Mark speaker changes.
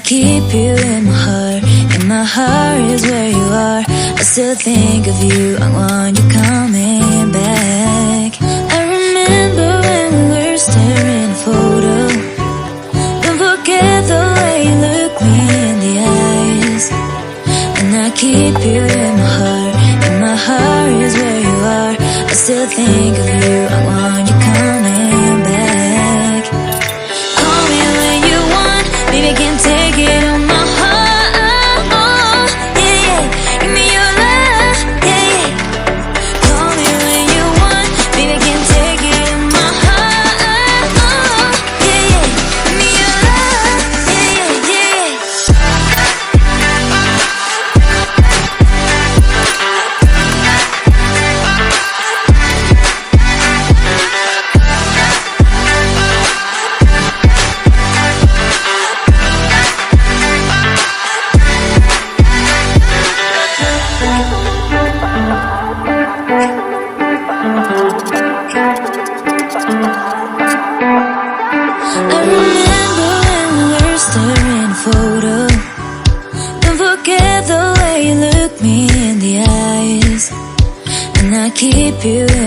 Speaker 1: keep you in my heart, and my heart is where you are. I still think of you, I want you coming back. I remember when we were staring at a photo. Don't forget the way you look me in the eyes. And I keep you in my heart, and my heart is where you are. I still think of you, I want you coming back. Call me when you want, baby, I can't take it on my heart. Yeah, yeah, give me your love, yeah, yeah. Call me when you want, baby, I can't take it on my heart. Yeah, yeah, give me your love, yeah, yeah, yeah. I remember when we were staring at a photo. Don't forget the way you look me in the eyes. And I keep you in